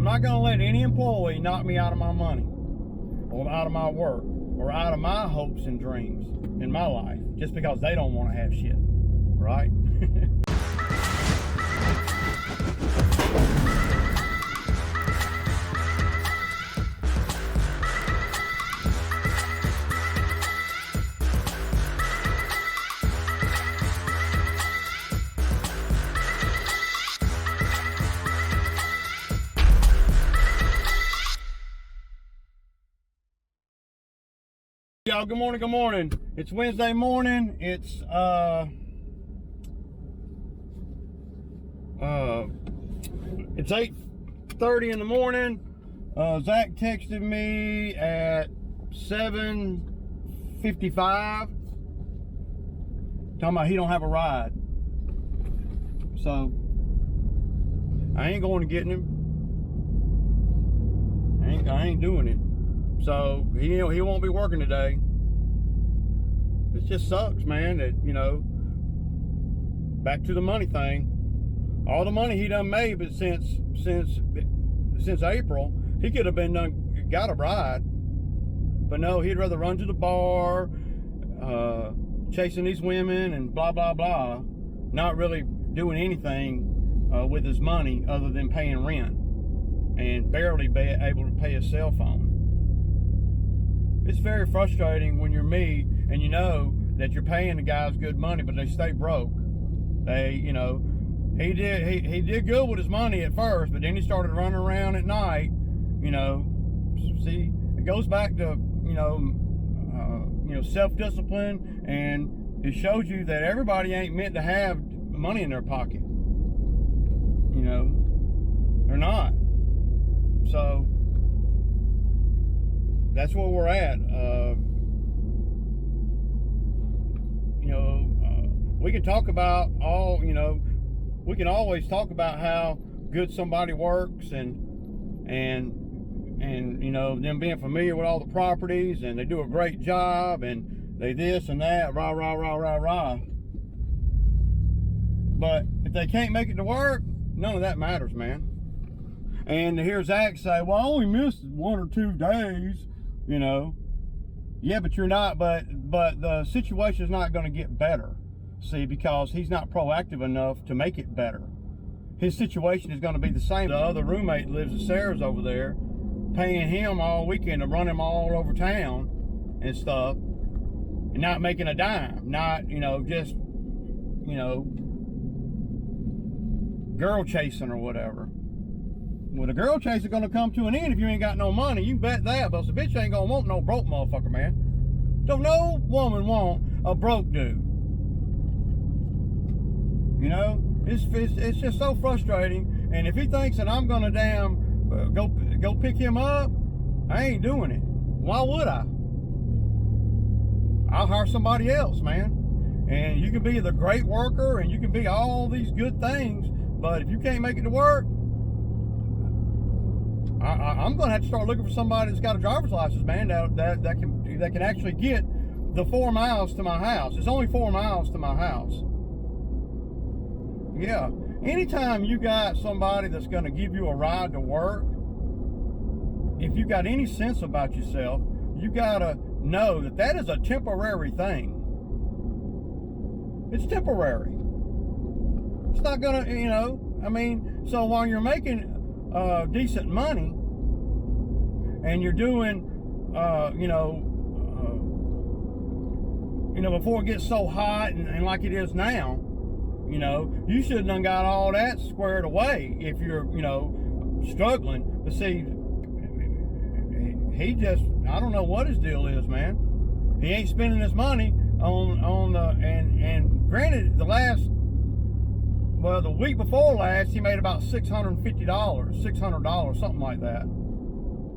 not going to let any employee knock me out of my money or out of my work or out of my hopes and dreams in my life just because they don't want to have shit, right? Y'all, good morning, good morning. It's Wednesday morning. It's 8:30 in the morning. Zach texted me at 7:55 talking about he don't have a ride. So I ain't going to getting him. I ain't doing it. So he won't be working today. It just sucks, man, that, you know, back to the money thing. All the money he done made, but since April, he could have got a ride. But no, he'd rather run to the bar, chasing these women and blah, blah, blah, not really doing anything with his money other than paying rent and barely be able to pay his cell phone. It's very frustrating when you're me and you know that you're paying the guys good money, but they stay broke. They, you know, he did good with his money at first, but then he started running around at night. You know, see, it goes back to you know, self-discipline, and it shows you that everybody ain't meant to have money in their pocket. You know, they're not. So that's where we're at. We can talk about we can always talk about how good somebody works and you know, them being familiar with all the properties and they do a great job and they this and that, rah, rah, rah, rah, rah. But if they can't make it to work, none of that matters, man. And to hear Zach say, well, I only missed 1 or 2 days. You know, yeah, but you're not, but the situation is not going to get better, see, because he's not proactive enough to make it better. His situation is going to be the same. The other roommate lives at Sarah's over there, paying him all weekend to run him all over town and stuff, and not making a dime, not, you know, just, you know, girl chasing or whatever. Well, the girl chase is gonna come to an end if you ain't got no money. You can bet that, but the bitch ain't gonna want no broke motherfucker, man. Don't no woman want a broke dude. You know, it's just so frustrating. And if he thinks that I'm gonna go pick him up, I ain't doing it. Why would I? I'll hire somebody else, man. And you can be the great worker and you can be all these good things, but if you can't make it to work, I'm going to have to start looking for somebody that's got a driver's license, man, that can actually get the 4 miles to my house. It's only 4 miles to my house. Yeah. Anytime you got somebody that's going to give you a ride to work, if you got any sense about yourself, you got to know that that is a temporary thing. It's temporary. It's not going to, you know, I mean, so while you're making decent money and you're doing before it gets so hot and like it is now, you know, you should have done got all that squared away if you're, you know, struggling. But see, he just, I don't know what his deal is, man. He ain't spending his money on the, and granted, the week before last, he made about $650, $600, something like that.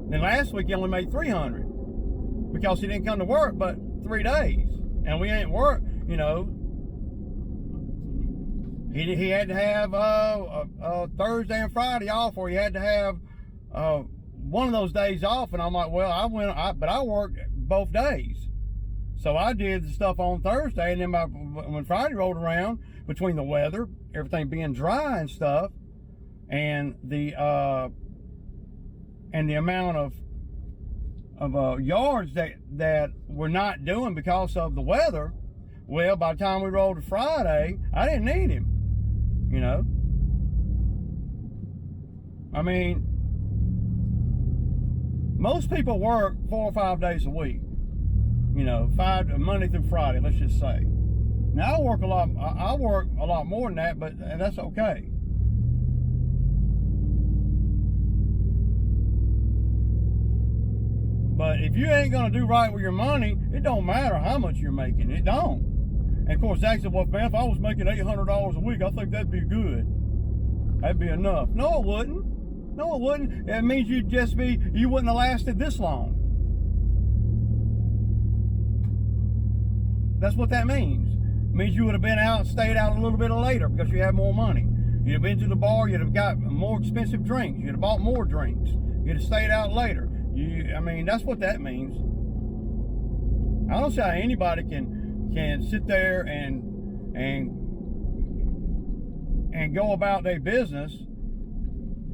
Then last week, he only made $300 because he didn't come to work but 3 days. And we ain't work, you know. He had to have Thursday and Friday off, or he had to have one of those days off. And I'm like, well, but I worked both days. So I did the stuff on Thursday, and then when Friday rolled around, between the weather, everything being dry and stuff, and the and the amount of yards that we're not doing because of the weather, well, by the time we rolled to Friday, I didn't need him, you know. I mean, most people work 4 or 5 days a week, you know, Monday through Friday, let's just say. Now I work a lot more than that, but that's okay. But if you ain't gonna do right with your money, it don't matter how much you're making. It don't. And of course, Zach said, well, man, if I was making $800 a week, I think that'd be good. That'd be enough. No, it wouldn't. No, it wouldn't. It means you wouldn't have lasted this long. That's what that means. It means you would have been out, stayed out a little bit later because you have more money. You'd have been to the bar, you'd have got more expensive drinks, you'd have bought more drinks, you'd have stayed out later. I mean, that's what that means. I don't see how anybody can sit there and go about their business,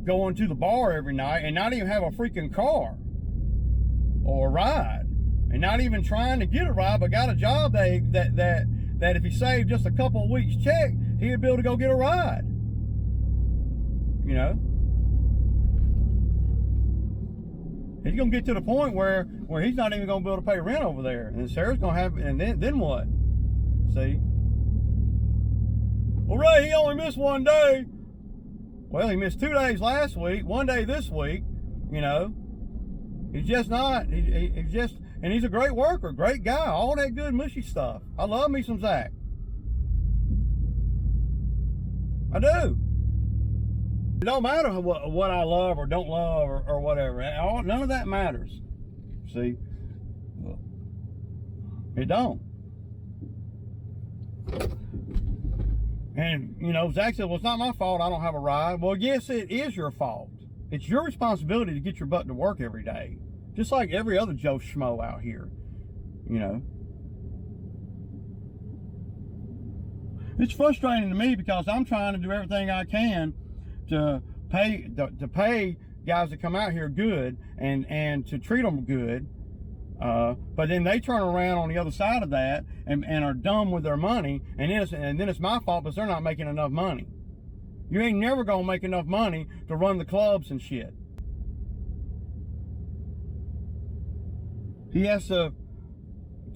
going to the bar every night and not even have a freaking car or a ride, and not even trying to get a ride, but got a job that if he saved just a couple of weeks' check, he'd be able to go get a ride. You know, he's gonna get to the point where he's not even gonna be able to pay rent over there, and Sarah's gonna have, and then what? See? Well, Ray, he only missed 1 day. Well, he missed 2 days last week, 1 day this week. You know, he's just not. He's just, and he's a great worker, great guy, all that good mushy stuff. I love me some Zach. I do. It don't matter what I love or don't love or whatever. None of that matters. See? It don't. And, you know, Zach said, well, it's not my fault I don't have a ride. Well, yes, it is your fault. It's your responsibility to get your butt to work every day. Just like every other Joe Schmo out here, you know. It's frustrating to me because I'm trying to do everything I can to pay guys that come out here good and to treat them good. But then they turn around on the other side of that and are dumb with their money, and then it's my fault because they're not making enough money. You ain't never gonna make enough money to run the clubs and shit. He has to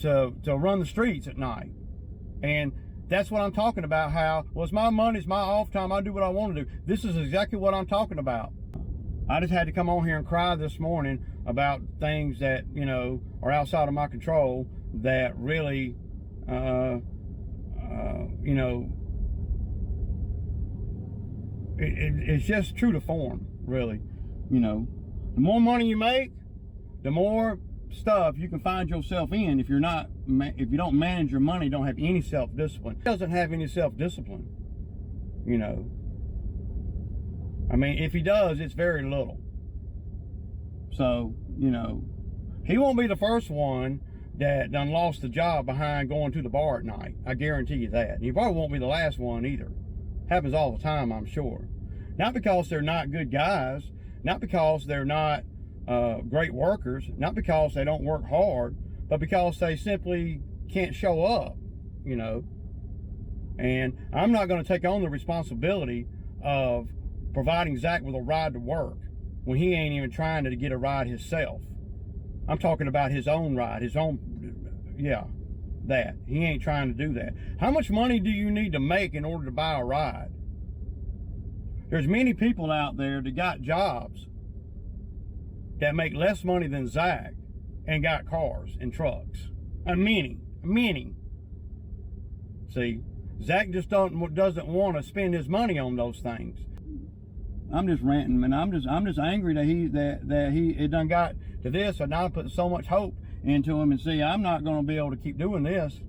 run the streets at night, and that's what I'm talking about. How, well, it's my money, it's my off time, I do what I want to do. This is exactly what I'm talking about. I just had to come on here and cry this morning about things that, you know, are outside of my control, that really, you know, it's just true to form, really. You know, the more money you make, the more stuff you can find yourself in if you don't manage your money, don't have any self-discipline. He doesn't have any self-discipline, you know. I mean, if he does, it's very little. So, you know, he won't be the first one that done lost the job behind going to the bar at night. I guarantee you that. And he probably won't be the last one either. Happens all the time, I'm sure. Not because they're not good guys, not because they're not great workers, not because they don't work hard, but because they simply can't show up, you know. And I'm not going to take on the responsibility of providing Zach with a ride to work when he ain't even trying to get a ride himself. I'm talking about his own ride, his own, yeah, that. He ain't trying to do that. How much money do you need to make in order to buy a ride? There's many people out there that got jobs that make less money than Zach and got cars and trucks. Many. See, Zach just doesn't want to spend his money on those things. I'm just ranting, man. I'm just angry that it done got to this, and I put so much hope into him. And see, I'm not going to be able to keep doing this.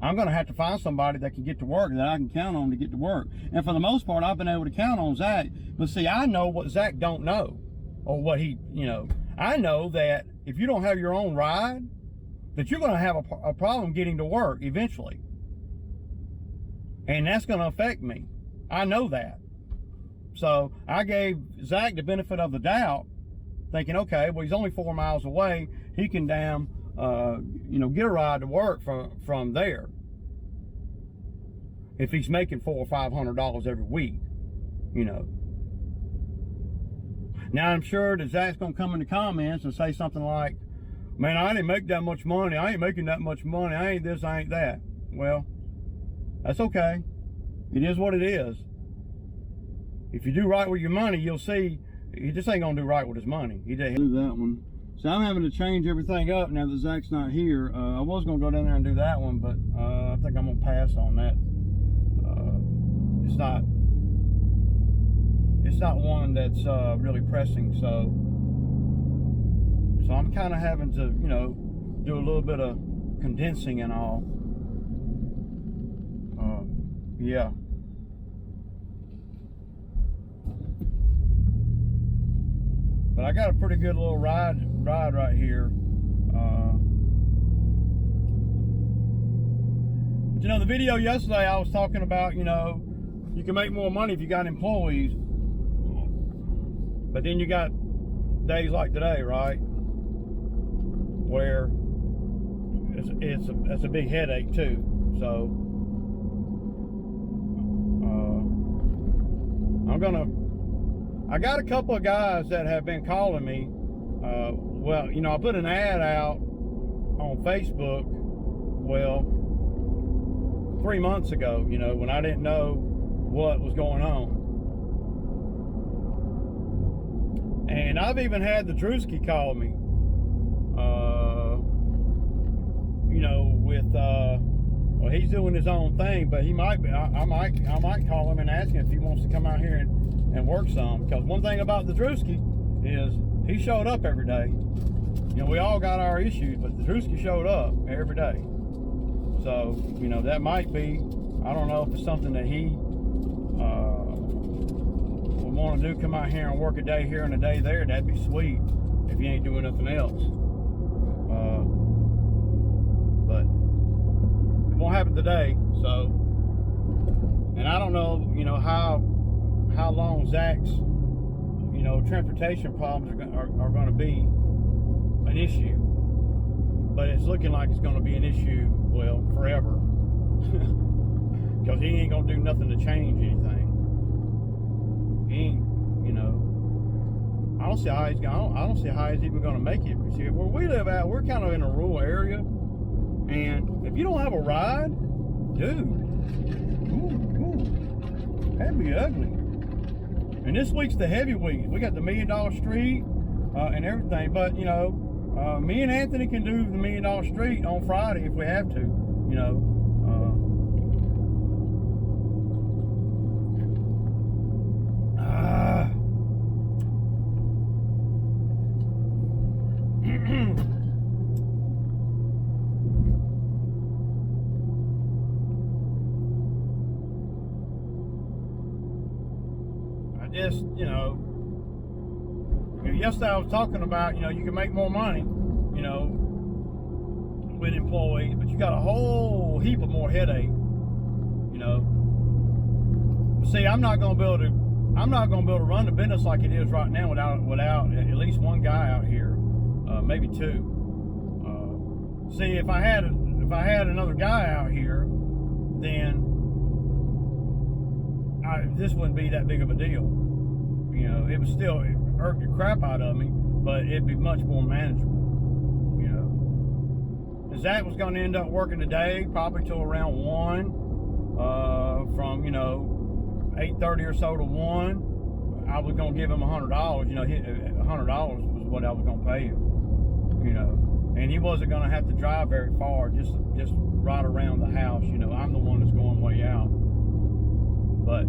I'm going to have to find somebody that can get to work, that I can count on to get to work. And for the most part, I've been able to count on Zach. But see, I know what Zach don't know, or what he, you know. I know that if you don't have your own ride, that you're going to have a problem getting to work eventually. And that's going to affect me. I know that. So I gave Zach the benefit of the doubt thinking, okay, well, he's only 4 miles away. He can damn, get a ride to work from there. If he's making $400 or $500 every week, Now, I'm sure that Zach's going to come in the comments and say something like, man, I didn't make that much money. I ain't making that much money. I ain't this, I ain't that. Well, that's okay. It is what it is. If you do right with your money, you'll see he just ain't going to do right with his money. He did do that one. So I'm having to change everything up now that Zach's not here. I was going to go down there and do that one, but I think I'm going to pass on that. It's not one that's really pressing, so I'm kind of having to, do a little bit of condensing and all. Yeah. But I got a pretty good little ride right here. But the video yesterday I was talking about, you can make more money if you got employees. But then you got days like today, right? Where it's a big headache too. So I got a couple of guys that have been calling me. Well, I put an ad out on Facebook, 3 months ago, when I didn't know what was going on. And I've even had the Drewski call me, well, he's doing his own thing, but he might be, I might call him and ask him if he wants to come out here and work some. Because one thing about the Drewski is he showed up every day. We all got our issues, but the Drewski showed up every day. So, that might be, I don't know if it's something that he would want to do, come out here and work a day here and a day there. That'd be sweet if you ain't doing nothing else. But it won't happen today, so. And I don't know, how long Zach's, transportation problems are going to be an issue. But it's looking like it's going to be an issue, well, forever. Because he ain't going to do nothing to change anything. He ain't, I don't see how he's even going to make it. See, where we live at, we're kind of in a rural area. And if you don't have a ride, dude, that'd be ugly. And this week's the heavy week. We got the $1 Million Street and everything. But, me and Anthony can do the $1 Million Street on Friday if we have to, I just, yesterday I was talking about, you can make more money, with employees, but you got a whole heap of more headache, See, I'm not going to be able to run the business like it is right now without at least one guy out here, maybe two. See, if I had another guy out here, then this wouldn't be that big of a deal. It would still hurt the crap out of me, but it'd be much more manageable. And Zach was going to end up working today, probably till around 1, from 8:30 or so to 1. I was going to give him $100. $100 was what I was going to pay him. And he wasn't going to have to drive very far, just right around the house. I'm the one that's going way out. But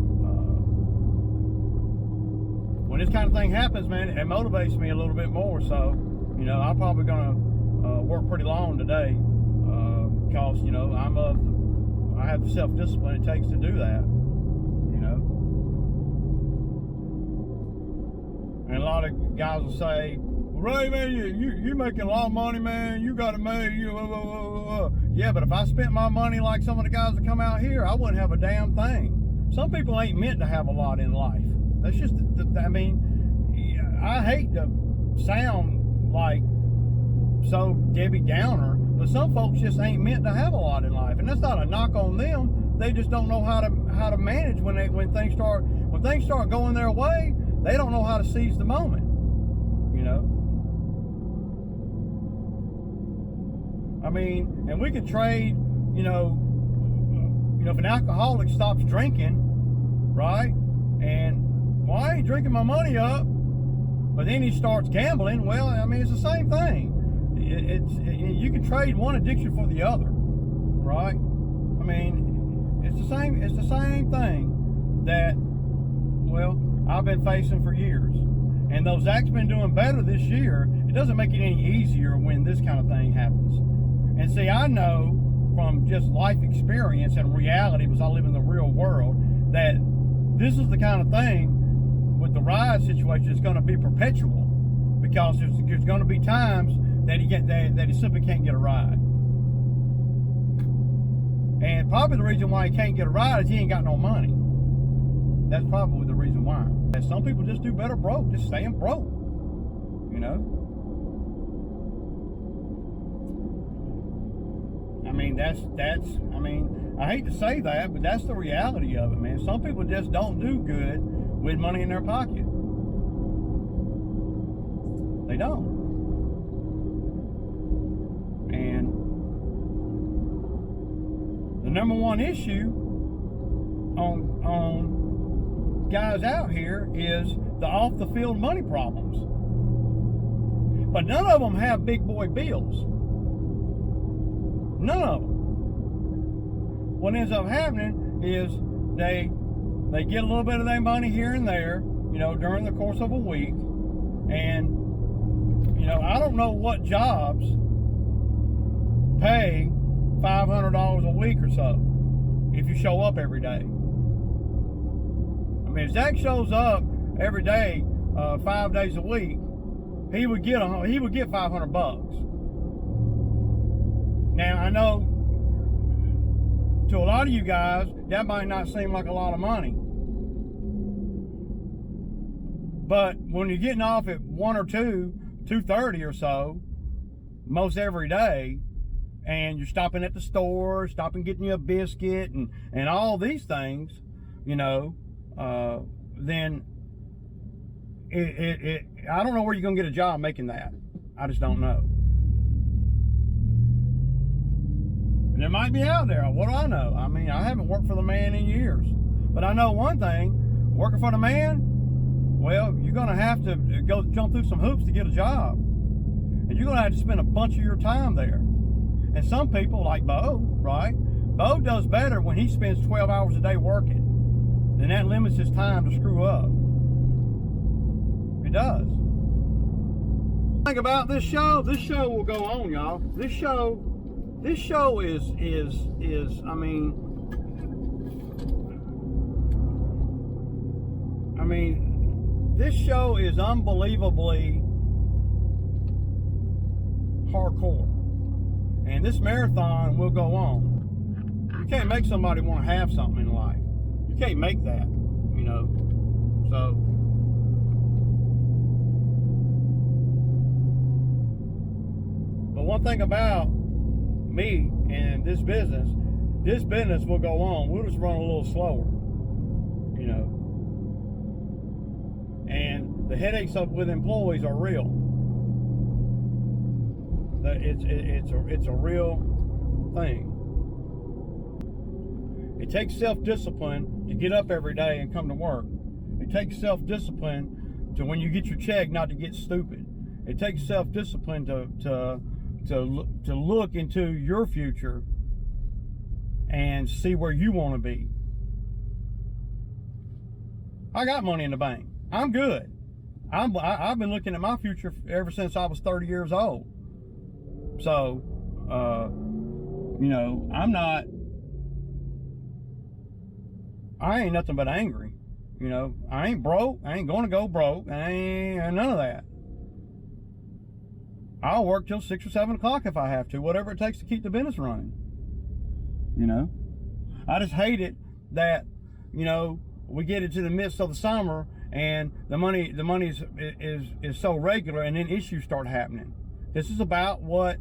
when this kind of thing happens, man, it motivates me a little bit more. So, I'm probably going to work pretty long today because, I have the self-discipline it takes to do that, And a lot of guys will say, Ray, man, you're making a lot of money, man. You got to make, Yeah, but if I spent my money like some of the guys that come out here, I wouldn't have a damn thing. Some people ain't meant to have a lot in life. That's just, I hate to sound like so Debbie Downer, but some folks just ain't meant to have a lot in life, and that's not a knock on them. They just don't know how to manage when things start going their way. They don't know how to seize the moment. You know. I mean, and we could trade. You know, if an alcoholic stops drinking, right, and well, I ain't drinking my money up, but then he starts gambling. Well, I mean, it's the same thing. You can trade one addiction for the other, right? I mean, it's the same thing that, well, I've been facing for years. And though Zach's been doing better this year, it doesn't make it any easier when this kind of thing happens. And see, I know from just life experience and reality, because I live in the real world, that this is the kind of thing with the ride situation that's going to be perpetual, because there's going to be times that he simply can't get a ride. And probably the reason why he can't get a ride is he ain't got no money. That's probably the reason why. And some people just do better broke, just staying broke, you know. I mean, I mean, I hate to say that, but that's the reality of it, man. Some people just don't do good with money in their pocket. They don't. And the number one issue on guys out here is the off the field money problems. But none of them have big boy bills. None of them. What ends up happening is they get a little bit of their money here and there, you know, during the course of a week. And, you know, I don't know what jobs pay $500 a week or so if you show up every day. I mean, if Zach shows up every day, 5 days a week, he would get $500. Now, I know to a lot of you guys, that might not seem like a lot of money. But when you're getting off at 1 or 2, 2:30 or so, most every day, and you're stopping at the store, stopping getting you a biscuit and all these things, you know, then I don't know where you're going to get a job making that. I just don't know. And it might be out there. What do I know? I mean, I haven't worked for the man in years. But I know one thing, working for the man, well, you're going to have to go jump through some hoops to get a job. And you're going to have to spend a bunch of your time there. And some people, like Bo, right? Bo does better when he spends 12 hours a day working. Then that limits his time to screw up. It does. Think about this show. This show will go on, y'all. This show is I mean, this show is unbelievably hardcore. And this marathon will go on. You can't make somebody want to have something in life. You can't make that, you know. So, but one thing about me and this business will go on. We'll just run a little slower, you know. And the headaches with employees are real. It's a real thing. It takes self-discipline to get up every day and come to work. It takes self-discipline to, when you get your check, not to get stupid. It takes self-discipline to look into your future and see where you want to be. I got money in the bank. I'm good. I've been looking at my future ever since I was 30 years old. So, you know, I ain't nothing but angry. You know, I ain't broke. I ain't going to go broke. I ain't none of that. I'll work till 6 or 7 o'clock if I have to, whatever it takes to keep the business running. You know, I just hate it that, you know, we get into the midst of the summer and the money is so regular, and then issues start happening. This is about what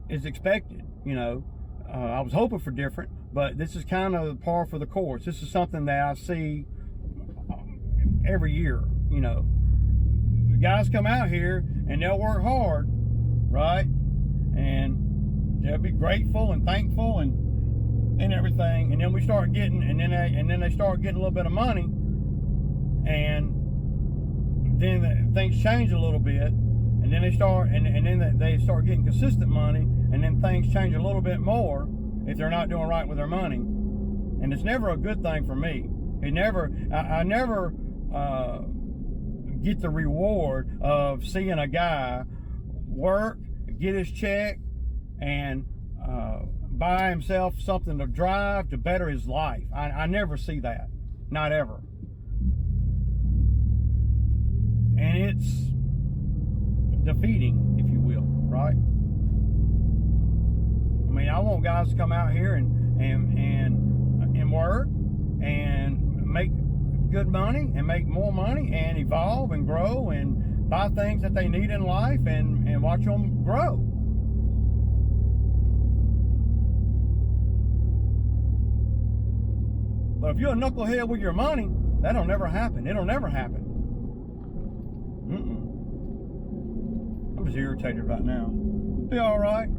is expected, you know. I was hoping for different, but this is kind of par for the course. This is something that I see every year, you know. The guys come out here and they'll work hard, right? And they'll be grateful and thankful and everything. And then we start getting, and then they start getting a little bit of money, and then things change a little bit. And then they start, and then they start getting consistent money, and then things change a little bit more if they're not doing right with their money. And it's never a good thing for me. I never get the reward of seeing a guy work, get his check, and buy himself something to drive to better his life. I never see that, not ever. And it's defeating, if you will, right? I mean, I want guys to come out here and work and make good money and make more money and evolve and grow and buy things that they need in life and watch them grow. But if you're a knucklehead with your money, that'll never happen. It'll never happen. I'm just irritated right now. Be all right.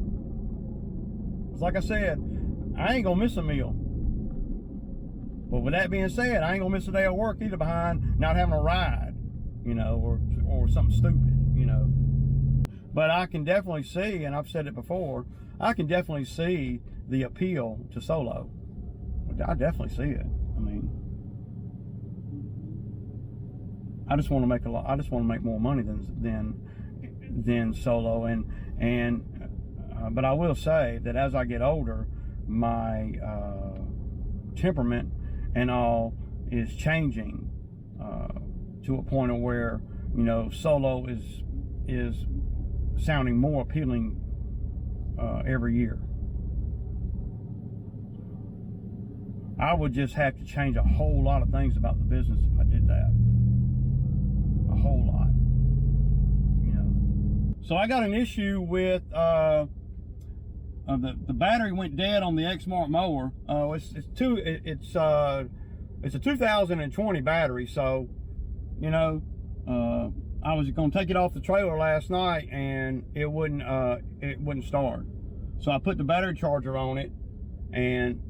It's like I said, I ain't gonna miss a meal. But with that being said, I ain't gonna miss a day of work either behind not having a ride, you know, or something stupid, you know. But I can definitely see, and I've said it before, I can definitely see the appeal to solo. I definitely see it. I mean, I just want to make I just want to make more money than solo, but I will say that as I get older, my temperament and all is changing to a point of where, you know, solo is sounding more appealing every year. I would just have to change a whole lot of things about the business if I did that. A whole lot, you know. So I got an issue with the battery went dead on the Exmark mower. It's a 2020 battery, so you know, I was going to take it off the trailer last night and it wouldn't start. So I put the battery charger on it, and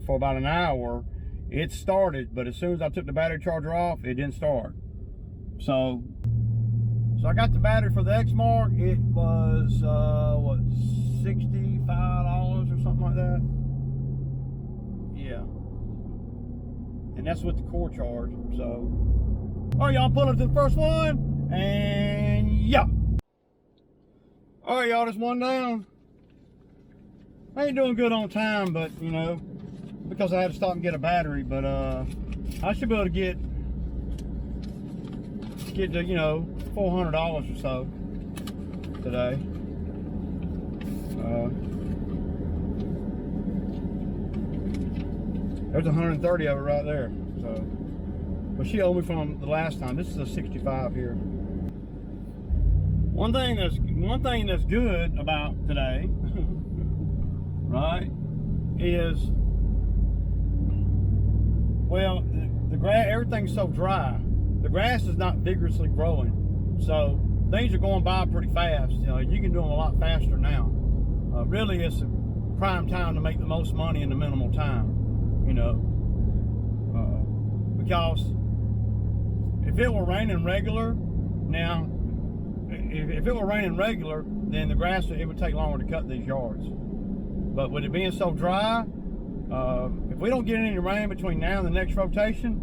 for about an hour it started, but as soon as I took the battery charger off, it didn't start. So I got the battery for the Exmark. It was what, $65 or something like that. Yeah, and that's with the core charge. So all right, y'all, pull up to the first one, and yeah. All right, y'all, just one down. I ain't doing good on time, but you know, because I had to stop and get a battery. But I should be able to get to, you know, $400 or so today. There's 130 of it right there. So, but she owed me from the last time. This is a 65 here. One thing that's good about today, right, is, well, the grass, everything's so dry. The grass is not vigorously growing, so things are going by pretty fast. You know, you can do them a lot faster now. Really, it's a prime time to make the most money in the minimal time. You know, because if it were raining regular, now, if it were raining regular, then the grass, it would take longer to cut these yards. But with it being so dry, if we don't get any rain between now and the next rotation,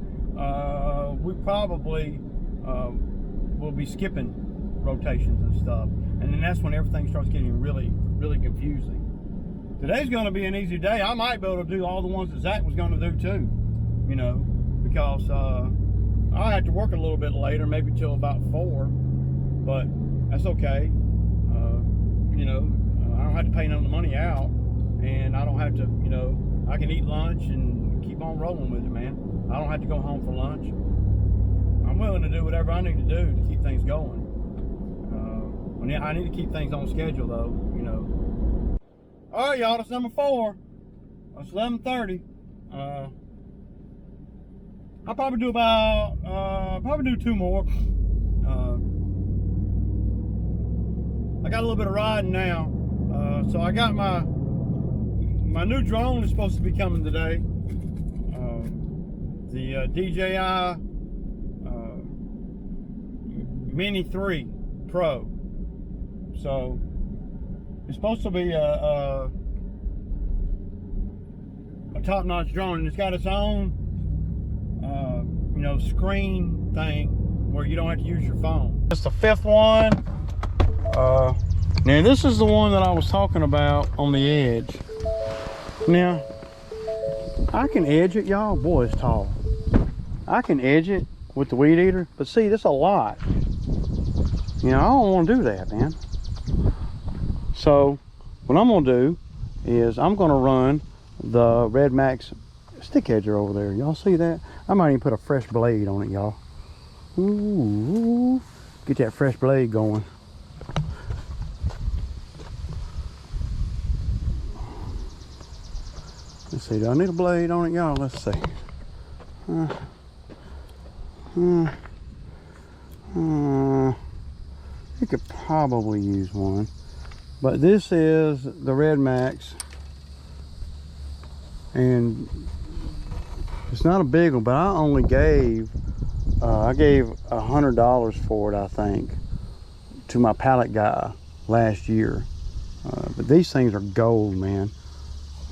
we probably will be skipping rotations and stuff. And then that's when everything starts getting really, really confusing. Today's going to be an easy day. I might be able to do all the ones that Zach was going to do too, you know, because I'll have to work a little bit later, maybe till about 4, but that's okay. You know, I don't have to pay none of the money out, and I don't have to, you know, I can eat lunch and keep on rolling with it, man. I don't have to go home for lunch. I'm willing to do whatever I need to do to keep things going. I need to keep things on schedule, though, you know. All right, y'all, that's number 4. It's 11:30. I'll probably do about, probably do 2 more. I got a little bit of riding now. So I got my new drone is supposed to be coming today. The DJI Mini 3 Pro. So it's supposed to be a top-notch drone, and it's got its own you know, screen thing where you don't have to use your phone. It's the 5th one. Now this is the one that I was talking about on the edge. Now I can edge it, y'all. Boy, it's tall. I can edge it with the weed eater, but see, that's a lot. You know, I don't want to do that, man. So what I'm gonna do is I'm gonna run the Red Max stick edger over there. Y'all see that? I might even put a fresh blade on it, y'all. Ooh, get that fresh blade going. Let's see, do I need a blade on it, y'all? Let's see. You could probably use one. But this is the Red Max. And it's not a big one, but I only gave, I gave $100 for it, I think, to my pallet guy last year. But these things are gold, man.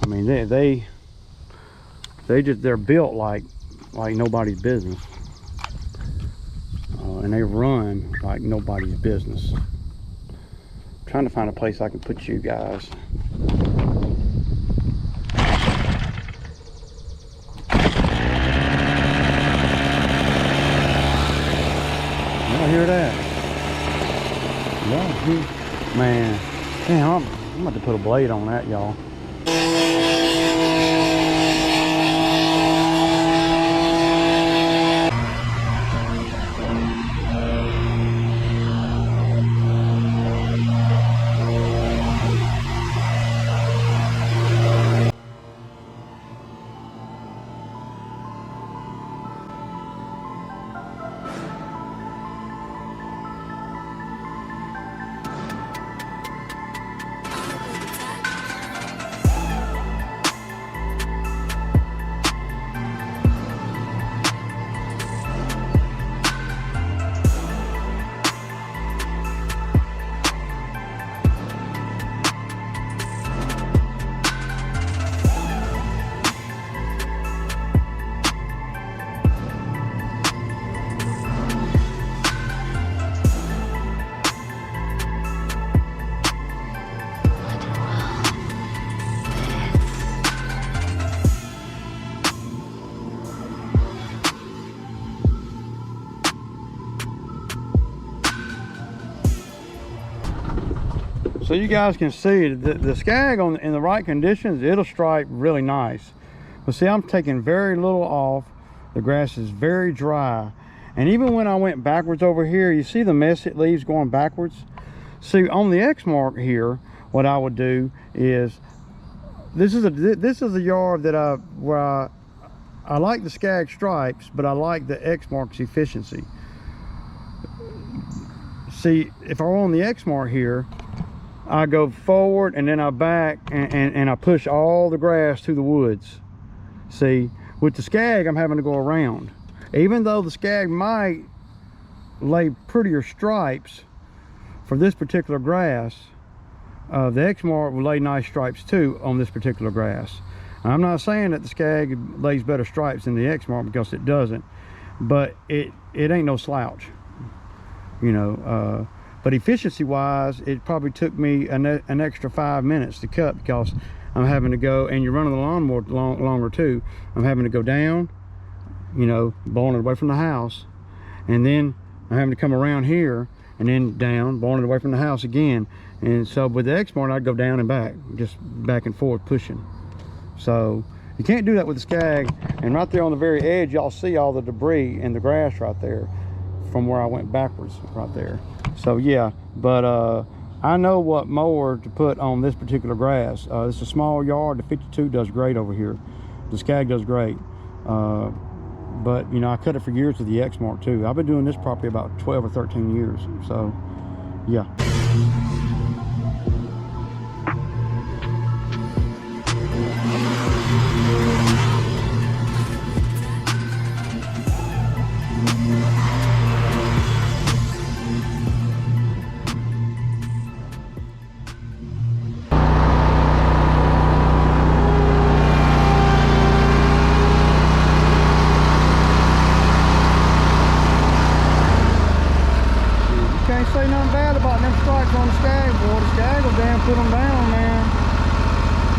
I mean, they're built like nobody's business, and they run like nobody's business. I'm trying to find a place I can put you guys. Y'all hear that? Y'all hear? Man, damn, I'm about to put a blade on that, y'all. So you guys can see the Skag in the right conditions, it'll stripe really nice. But see, I'm taking very little off. The grass is very dry. And even when I went backwards over here, you see the mess it leaves going backwards? See, on the Exmark here, what I would do is, this is a yard that where I like the Skag stripes, but I like the Exmark's efficiency. See, if I were on the Exmark here, I go forward and then I back and I push all the grass to the woods. See, with the Skag, I'm having to go around. Even though the Skag might lay prettier stripes for this particular grass, the Exmark will lay nice stripes too on this particular grass. Now, I'm not saying that the Skag lays better stripes than the Exmark, because it doesn't, but it ain't no slouch, you know. But efficiency wise, it probably took me an extra 5 minutes to cut, because I'm having to go, and you're running the lawnmower longer too. I'm having to go down, you know, blowing it away from the house, and then I'm having to come around here and then down, blowing it away from the house again. And so with the Exmark, I'd go down and back, just back and forth pushing. So you can't do that with the Skag. And right there on the very edge, y'all see all the debris and the grass right there. from where I went backwards right there. So yeah, but I know what mower to put on this particular grass. It's a small yard. The 52 does great over here. The Skag does great. But you know, I cut it for years with the Exmark too. I've been doing this property about 12 or 13 years. So yeah.